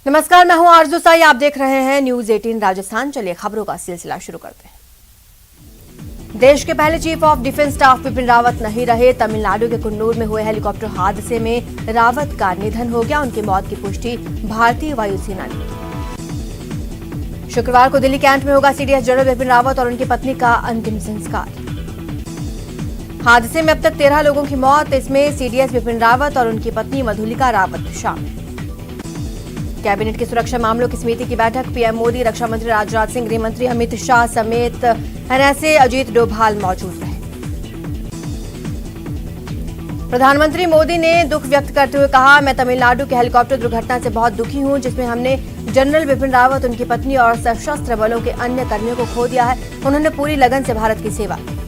नमस्कार, मैं हूं आरजू साई। आप देख रहे हैं न्यूज 18 राजस्थान। चलिए खबरों का सिलसिला शुरू करते हैं। देश के पहले chief of defence staff Bipin Rawat नहीं रहे। तमिलनाडु के कुन्नूर में हुए हेलीकॉप्टर हादसे में रावत का निधन हो गया। उनकी मौत की पुष्टि भारतीय वायुसेना ने की। शुक्रवार को दिल्ली कैंट में होगा सीडीएस जनरल बिपिन रावत और उनकी पत्नी का अंतिम संस्कार। हादसे में अब तक 13 लोगों की मौत, इसमें सीडीएस बिपिन रावत और उनकी पत्नी मधुलिका रावत शामिल। कैबिनेट की सुरक्षा मामलों की समिति की बैठक, पीएम मोदी, रक्षा मंत्री राजनाथ सिंह, गृह मंत्री अमित शाह समेत एनएसए अजीत डोभाल मौजूद रहे। प्रधानमंत्री मोदी ने दुख व्यक्त करते हुए कहा, मैं तमिलनाडु के हेलीकॉप्टर दुर्घटना से बहुत दुखी हूं, जिसमें हमने जनरल बिपिन रावत, उनकी पत्नी और सशस्त्र बलों के अन्य कर्मियों को खो दिया है। उन्होंने पूरी लगन से भारत की सेवा की।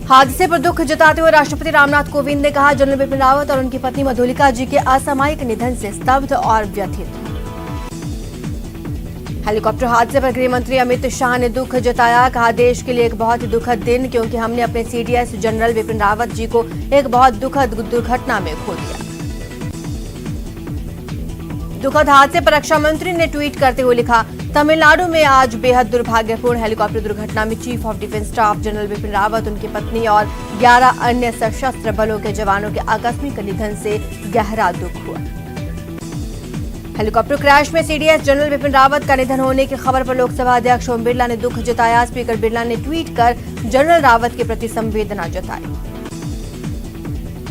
हादसे पर दुख जताते हुए राष्ट्रपति रामनाथ कोविंद ने कहा, जनरल बिपिन रावत और उनकी पत्नी मधुलिका जी के असामयिक निधन से स्तब्ध और व्यथित। हेलीकॉप्टर हादसे पर गृह मंत्री अमित शाह ने दुख जताया। कहा, देश के लिए एक बहुत ही दुखद दिन, क्योंकि हमने अपने सीडीएस जनरल बिपिन रावत जी को एक बहुत दुखद दुर्घटना में खो दिया। दुखद हादसे पर रक्षा मंत्री ने ट्वीट करते हुए लिखा, तमिलनाडु में आज बेहद दुर्भाग्यपूर्ण हेलीकॉप्टर दुर्घटना में chief of defence staff general Bipin Rawat, उनकी पत्नी और 11 अन्य सशस्त्र बलों के जवानों के आकस्मिक निधन से गहरा दुख हुआ। हेलीकॉप्टर क्रैश में सीडीएस जनरल बिपिन रावत का निधन होने की खबर पर लोकसभा अध्यक्ष ओम बिरला ने दुख जताया। स्पीकर बिरला ने ट्वीट कर जनरल रावत के प्रति संवेदना जताई।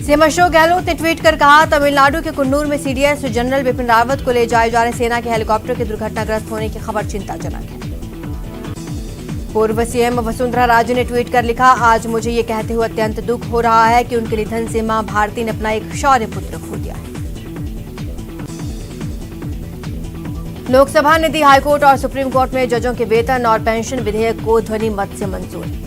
सीएम अशोक गहलोत ने ट्वीट कर कहा, तमिलनाडु के कुन्नूर में सीडीएस जनरल बिपिन रावत को ले जाए जा रहे सेना के हेलीकॉप्टर के दुर्घटनाग्रस्त होने की खबर चिंताजनक है। पूर्व सीएम वसुंधरा राजे ने ट्वीट कर लिखा, आज मुझे ये कहते हुए अत्यंत दुख हो रहा है कि उनके निधन से मां भारती ने अपना एक शौर्य पुत्र खो दिया है। लोकसभा ने दी हाईकोर्ट और सुप्रीम कोर्ट में जजों के वेतन और पेंशन विधेयक को ध्वनि मत से मंजूरी।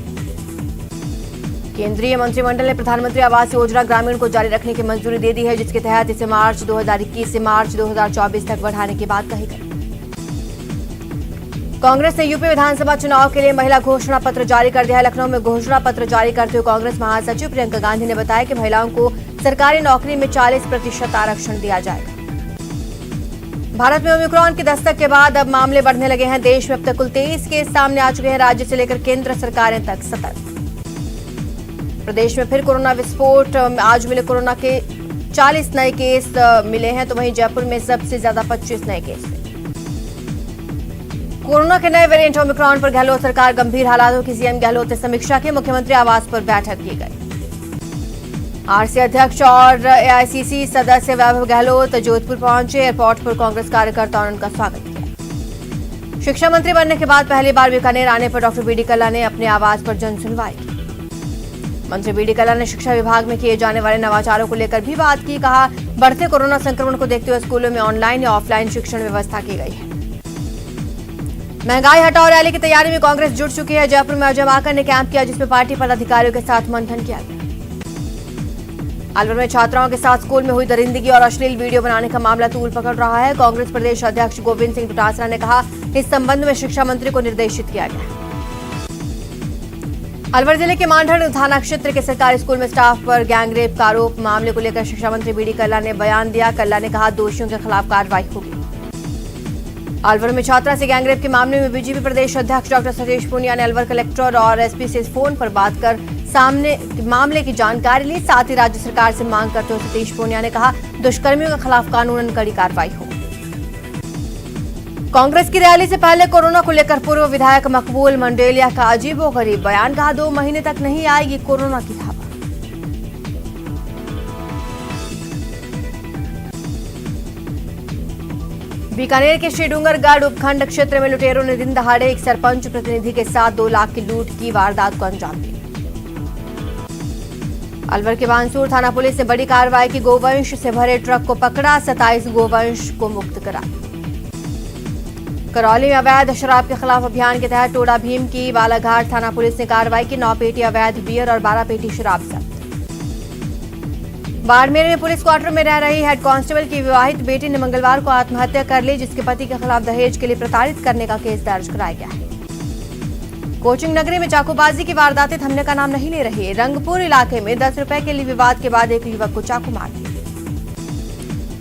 केंद्रीय मंत्रिमंडल ने प्रधानमंत्री आवास योजना ग्रामीण को जारी रखने की मंजूरी दे दी है, जिसके तहत इसे मार्च 2021 से मार्च 2024 तक बढ़ाने की बात कही गई। कांग्रेस ने यूपी विधानसभा चुनाव के लिए महिला घोषणा पत्र जारी कर दिया है। लखनऊ में घोषणा पत्र जारी करते हुए कांग्रेस महासचिव प्रियंका गांधी ने बताया कि महिलाओं को सरकारी नौकरी में 40% आरक्षण दिया जाएगा। भारत में ओमिक्रॉन की दस्तक के बाद अब मामले बढ़ने लगे हैं। देश में अब तक कुल 23 केस सामने आ चुके हैं। राज्य से लेकर केंद्र सरकारें तक सतर्क। प्रदेश में फिर कोरोना विस्फोट, आज मिले कोरोना के 40 नए केस मिले हैं, तो वहीं जयपुर में सबसे ज्यादा 25 नए केस। कोरोना के नए वेरिएंट ओमिक्रॉन पर गहलोत सरकार गंभीर हालातों की सीएम गहलोत ने समीक्षा की। मुख्यमंत्री आवास पर बैठक की गई। आरसी अध्यक्ष और एआईसीसी सदस्य वैभव गहलोत जोधपुर पहुंचे। एयरपोर्ट पर कांग्रेस कार्यकर्ताओं ने उनका स्वागत किया। शिक्षा मंत्री बनने के बाद पहली बार बीकानेर आने पर डॉक्टर बीडी कल्ला ने अपने आवास पर जन सुनवाई की। मंत्री बीडी कल्ला ने शिक्षा विभाग में किए जाने वाले नवाचारों को लेकर भी बात की। कहा, बढ़ते कोरोना संक्रमण को देखते हुए स्कूलों में ऑनलाइन या ऑफलाइन शिक्षण व्यवस्था की गई है। महंगाई हटाओ रैली की तैयारी में कांग्रेस जुट चुकी है। जयपुर में अजय माकन ने कैंप किया, जिसमें पार्टी पदाधिकारियों के साथ मंथन किया गया। अलवर में छात्राओं के साथ स्कूल में हुई दरिंदगी और अश्लील वीडियो बनाने का मामला तूल पकड़ रहा है। कांग्रेस प्रदेश अध्यक्ष गोविंद सिंह डोटासरा ने कहा, इस संबंध में शिक्षा मंत्री को निर्देशित किया गया है। अलवर जिले के मांढर थाना क्षेत्र के सरकारी स्कूल में स्टाफ पर गैंगरेप का आरोप, मामले को लेकर शिक्षा मंत्री बीडी कल्ला ने बयान दिया। कल्ला ने कहा, दोषियों के खिलाफ कार्रवाई होगी। अलवर में छात्रा से गैंगरेप के मामले में बीजेपी प्रदेश अध्यक्ष डॉक्टर सतीश पूनिया ने अलवर कलेक्टर और एसपी से फोन पर बात कर सामने मामले की जानकारी ली। साथ ही राज्य सरकार से मांग करते हुए सतीश पूनिया ने कहा, दुष्कर्मियों के खिलाफ कानूनन कड़ी कार्रवाई हो। कांग्रेस की रैली से पहले कोरोना को लेकर पूर्व विधायक मकबूल मंडेलिया का अजीबोगरीब बयान। कहा, 2 महीने तक नहीं आएगी कोरोना की हवा। बीकानेर के श्रीडूंगरगढ़ उपखंड क्षेत्र में लुटेरों ने दिन दहाड़े एक सरपंच प्रतिनिधि के साथ 2 लाख की लूट की वारदात को अंजाम दिया। अलवर के बानसूर थाना पुलिस ने बड़ी कार्रवाई की। गोवंश से भरे ट्रक को पकड़ा, 27 गोवंश को मुक्त करा। करौली में अवैध शराब के खिलाफ अभियान के तहत टोडा भीम की बालाघाट थाना पुलिस ने कार्रवाई की। 9 पेटी अवैध बियर और 12 पेटी शराब जब्त। बाड़मेर में पुलिस क्वार्टर में रह रही हेड कांस्टेबल की विवाहित बेटी ने मंगलवार को आत्महत्या कर ली, जिसके पति के खिलाफ दहेज के लिए प्रताड़ित करने का केस दर्ज कराया गया है। कोचिंग नगरी में चाकूबाजी की वारदातें थमने का नाम नहीं ले रही। रंगपुर इलाके में 10 रुपए के लिए विवाद के बाद एक युवक को चाकू मार दिया।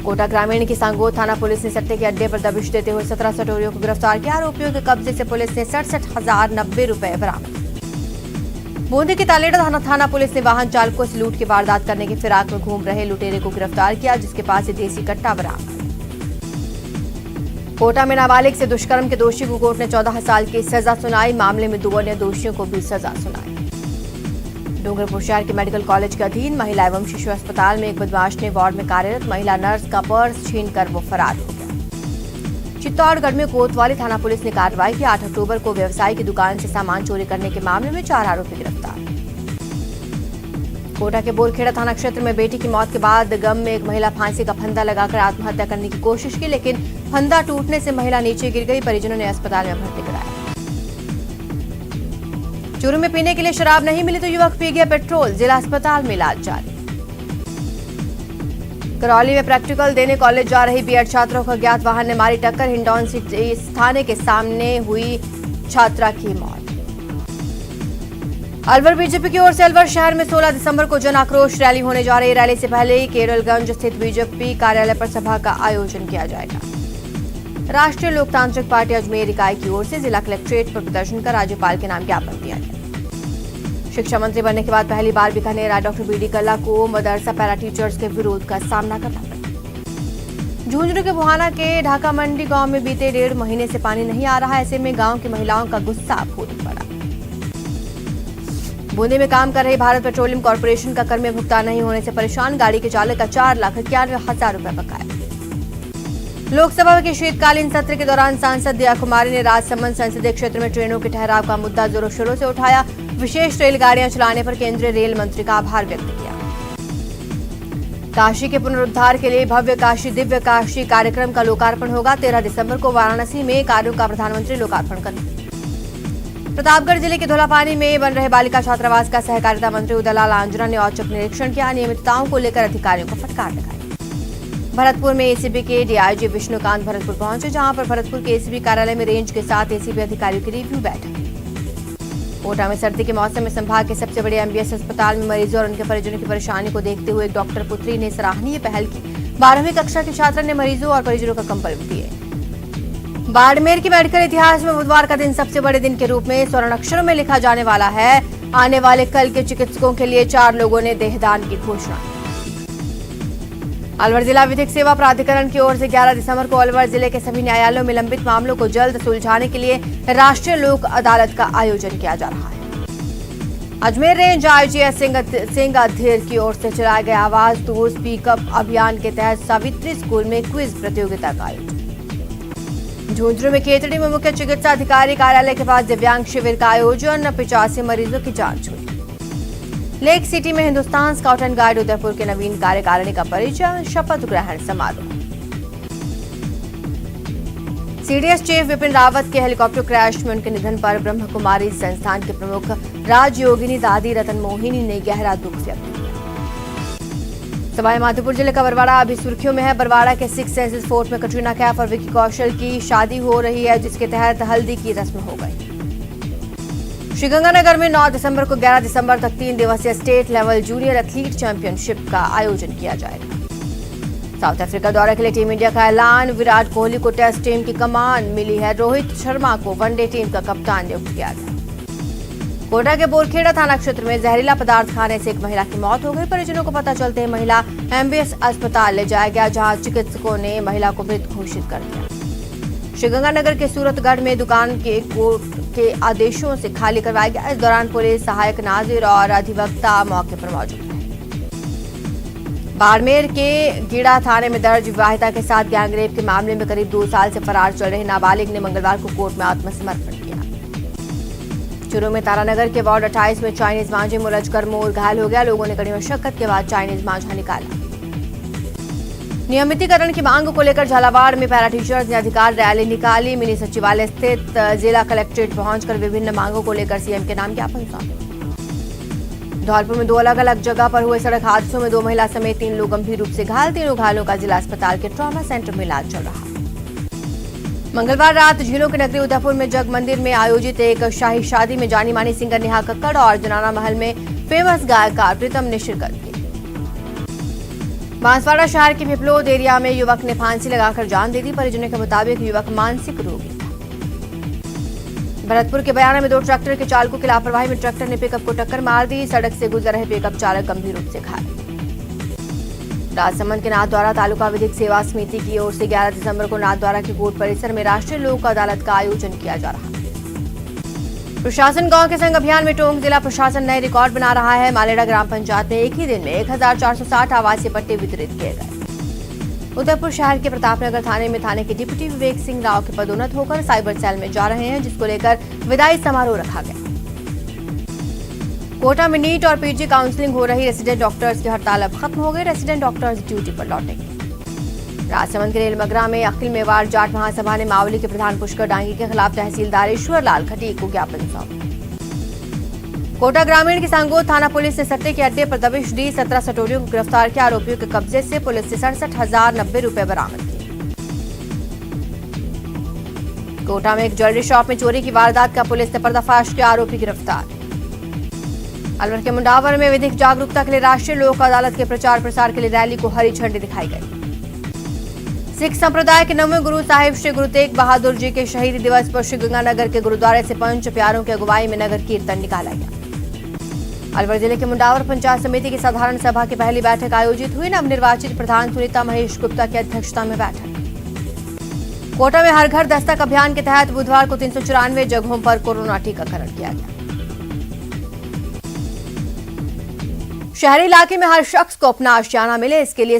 कोटा ग्रामीण की सांगोद थाना पुलिस ने सट्टे के अड्डे पर दबिश देते हुए 17 सटोरियों को गिरफ्तार किया। आरोपियों के कब्जे से पुलिस ने 67,090 रुपए बरामद। बूंदी की तालेड़ा थाना पुलिस ने वाहन चालकों से लूट की वारदात करने की फिराक में घूम रहे लुटेरे को गिरफ्तार किया, जिसके पास से देसी कट्टा बरामद। कोटा में नाबालिग से दुष्कर्म के दोषी को कोर्ट ने 14 साल की सजा सुनाई। मामले में 2 अन्य दोषियों को भी सजा सुनाई। डूंगरपुर शहर के मेडिकल कॉलेज के अधीन महिला एवं शिशु अस्पताल में एक बदमाश ने वार्ड में कार्यरत महिला नर्स का पर्स छीनकर वो फरार हो गया। चित्तौड़गढ़ में कोतवाली थाना पुलिस ने कार्रवाई की। 8 अक्टूबर को व्यवसायी की दुकान से सामान चोरी करने के मामले में 4 आरोपी गिरफ्तार। कोटा के बोरखेड़ा थाना क्षेत्र में बेटी की मौत के बाद गम में एक महिला फांसी का फंदा लगाकर आत्महत्या करने की कोशिश की, लेकिन फंदा टूटने से महिला नीचे गिर गई। परिजनों ने अस्पताल में भर्ती कराया। चूरू में पीने के लिए शराब नहीं मिली तो युवक पी गया पेट्रोल, जिला अस्पताल में इलाज जारी। करौली में प्रैक्टिकल देने कॉलेज जा रही बीएड छात्रों को अज्ञात वाहन ने मारी टक्कर। हिंडौन सिटी थाने के सामने हुई छात्रा की मौत। अलवर बीजेपी की ओर से अलवर शहर में 16 दिसंबर को जन आक्रोश रैली होने जा रही है। रैली से पहले ही केरलगंज स्थित बीजेपी कार्यालय पर सभा का आयोजन किया जाएगा। राष्ट्रीय लोकतांत्रिक पार्टी अजमेर इकाई की ओर से जिला कलेक्ट्रेट पर प्रदर्शन कर राज्यपाल के नाम ज्ञापन दिया गया। शिक्षा मंत्री बनने के बाद पहली बार बीकानेर आए डॉक्टर बीडी कल्ला को मदरसा पैरा टीचर्स के विरोध का सामना करना पड़ा। झुंझुनू के बुहाना के ढाका मंडी गांव में बीते 1.5 महीने से पानी नहीं आ रहा है। ऐसे में गांव की महिलाओं का गुस्सा फूट पड़ा। बूंदी में काम कर रही भारत पेट्रोलियम कॉर्पोरेशन का कर में भुगतान नहीं होने से परेशान गाड़ी के चालक का 4,91,000 रुपए बकाया। लोकसभा के शीतकालीन सत्र के दौरान सांसद दिया कुमारी ने राजसमंद संसदीय क्षेत्र में ट्रेनों के ठहराव का मुद्दा जोरों शोरों से उठाया। विशेष रेलगाड़ियां चलाने पर केंद्रीय रेल मंत्री का आभार व्यक्त किया। काशी के पुनरुद्धार के लिए भव्य काशी दिव्य काशी कार्यक्रम का लोकार्पण होगा। 13 दिसंबर को वाराणसी में कार्यों का प्रधानमंत्री लोकार्पण करेंगे। प्रतापगढ़ जिले के धौलापानी में बन रहे बालिका छात्रावास का सहकारिता मंत्री उदयलाल आंजना ने औचक निरीक्षण किया। अनियमितताओं को लेकर अधिकारियों को फटकार लगाई। भरतपुर में एसीबी के डीआईजी विष्णुकांत भरतपुर पहुंचे, जहां पर भरतपुर के एसीबी कार्यालय में रेंज के साथ एसीबी अधिकारियों की रिव्यू बैठक। कोटा में सर्दी के मौसम में संभाग के सबसे बड़े एमबीएस अस्पताल में मरीजों और उनके परिजनों की परेशानी को देखते हुए एक डॉक्टर पुत्री ने सराहनीय पहल की। 12वीं कक्षा की छात्रा ने मरीजों और परिजनों का कंबल दिए। बाड़मेर के मेडिकल इतिहास में बुधवार का दिन सबसे बड़े दिन के रूप में स्वर्ण अक्षरों में लिखा जाने वाला है। आने वाले कल के चिकित्सकों के लिए 4 लोगों ने देहदान की घोषणा। अलवर जिला विधिक सेवा प्राधिकरण की ओर से 11 दिसंबर को अलवर जिले के सभी न्यायालयों में लंबित मामलों को जल्द सुलझाने के लिए राष्ट्रीय लोक अदालत का आयोजन किया जा रहा है। अजमेर रेंज आईजी सिंह अधीर की ओर से चलाया गया आवाज दूर स्पीकअप अभियान के तहत सावित्री स्कूल में क्विज प्रतियोगिता का आयोजन। झुंझुनू में केतड़ी में मुख्य चिकित्सा अधिकारी कार्यालय के पास दिव्यांग शिविर का आयोजन। 85 मरीजों की जांच हुई। लेक सिटी में Hindustan scout and guide Udaipur के नवीन कार्यकारिणी का परिचय, शपथ ग्रहण समारोह। सीडीएस चीफ विपिन रावत के हेलीकॉप्टर क्रैश में उनके निधन पर ब्रह्म कुमारी संस्थान के प्रमुख राजयोगिनी दादी रतन मोहिनी ने गहरा दुख व्यक्त किया। सवाई माधोपुर जिले का बरवाड़ा अभी सुर्खियों में है। बरवाड़ा के 6 सेंसेस फोर्ट में कटरीना कैफ और विकी कौशल की शादी हो रही है, जिसके तहत हल्दी की रस्म हो गई। श्रीगंगानगर में 9 दिसंबर को 11 दिसंबर तक 3 दिवसीय state level junior athlete championship का आयोजन किया जाएगा। साउथ अफ्रीका दौरे के लिए टीम इंडिया का ऐलान। विराट कोहली को टेस्ट टीम की कमान मिली है। रोहित शर्मा को वनडे टीम का कप्तान नियुक्त किया गया। कोटा के बोरखेड़ा थाना क्षेत्र में जहरीला पदार्थ खाने से एक महिला की मौत हो गई। परिजनों को पता चलते ही महिला एमबीएस अस्पताल ले जाया गया, जहां चिकित्सकों ने महिला को मृत घोषित कर दिया। श्रीगंगानगर के सूरतगढ़ में दुकान के कोर्ट के आदेशों से खाली करवाया गया। इस दौरान पुलिस, सहायक नाजिर और अधिवक्ता मौके पर मौजूद रहे। बाड़मेर के गीड़ा थाने में दर्ज विवाहिता के साथ गैंगरेप के मामले में करीब 2 साल से फरार चल रहे नाबालिग ने मंगलवार को कोर्ट में आत्मसमर्पण किया। चूरू में तारानगर के वार्ड 28 में चाइनीज मांझे में उलझकर मोर घायल हो गया। लोगों ने कड़ी मशक्कत के बाद चाइनीज मांझा निकाला। नियमितीकरण की मांग को लेकर झालावाड़ में पैरा टीचर्स ने अधिकार रैली निकाली। मिनी सचिवालय स्थित जिला कलेक्ट्रेट पहुंचकर विभिन्न मांगों को लेकर सीएम के नाम ज्ञापन सौंपा। धौलपुर में 2 अलग अलग जगह पर हुए सड़क हादसों में 2 महिला समेत 3 लोग गंभीर रूप से घायल। 3 घायलों का जिला अस्पताल के ट्रॉमा सेंटर में इलाज चल रहा। मंगलवार रात झीलों की नगरी उदयपुर में जग मंदिर में आयोजित एक शाही शादी में जानी मानी सिंगर नेहा कक्कड़ और जनाना महल में फेमस गायकार प्रीतम ने शिरकत की। बांसवाड़ा शहर के पिपलोद एरिया में युवक ने फांसी लगाकर जान दे दी। परिजनों के मुताबिक युवक मानसिक रोगी था। भरतपुर के बयाना में 2 ट्रैक्टर के चालकों की लापरवाही में ट्रैक्टर ने पिकअप को टक्कर मार दी। सड़क से गुजर रहे पिकअप चालक गंभीर रूप से घायल। राजसमंद के नाथद्वारा तालुका विधिक सेवा समिति की ओर से 11 दिसंबर को नाथद्वारा के कोर्ट परिसर में राष्ट्रीय लोक अदालत का आयोजन किया जा रहा है। प्रशासन गांव के संग अभियान में टोंक जिला प्रशासन नए रिकॉर्ड बना रहा है। मालेड़ा ग्राम पंचायत में एक ही दिन में 1460 आवासीय पट्टे वितरित किए गए। उदयपुर शहर के प्रतापनगर थाने में थाने के डिप्टी विवेक सिंह राव के पदोन्नत होकर साइबर सेल में जा रहे हैं, जिसको लेकर विदाई समारोह रखा गया। कोटा में नीट और पीजी काउंसलिंग हो रही। रेसिडेंट डॉक्टर्स की हड़ताल अब खत्म हो गई। रेसिडेंट डॉक्टर्स ड्यूटी पर लौटेंगे। राजसमंद के रेलमगरा में अखिल मेवाड़ जाट महासभा ने मावली के प्रधान पुष्कर डांगी के खिलाफ तहसीलदार ईश्वर लाल खटीक को ज्ञापन सौंपा। कोटा ग्रामीण की सांगोद थाना पुलिस ने सट्टे के अड्डे पर दबिश दी। 17 सटोरियों को गिरफ्तार किया। आरोपियों के कब्जे से पुलिस ने 67,090 रुपए बरामद किए। कोटा में एक ज्वेलरी शॉप में चोरी की वारदात का पुलिस ने पर्दाफाश किया। आरोपी गिरफ्तार। अलवर के मुंडावर में विधिक जागरूकता के लिए राष्ट्रीय लोक अदालत के प्रचार प्रसार के लिए रैली को हरी झंडी दिखाई गई। सिख संप्रदाय के 9वें गुरु साहिब श्री गुरु तेग बहादुर जी के शहीदी दिवस पर श्रीगंगानगर के गुरुद्वारे से पंच प्यारों की अगुवाई में नगर कीर्तन निकाला गया। अलवर जिले के मुंडावर पंचायत समिति की साधारण सभा की पहली बैठक आयोजित हुई। नवनिर्वाचित प्रधान सुनीता महेश गुप्ता की अध्यक्षता में बैठक। कोटा में हर घर दस्तक अभियान के तहत बुधवार को 394 जगहों पर कोरोना टीकाकरण किया गया। शहरी इलाके में हर शख्स को अपना आशियाना मिले, इसके लिए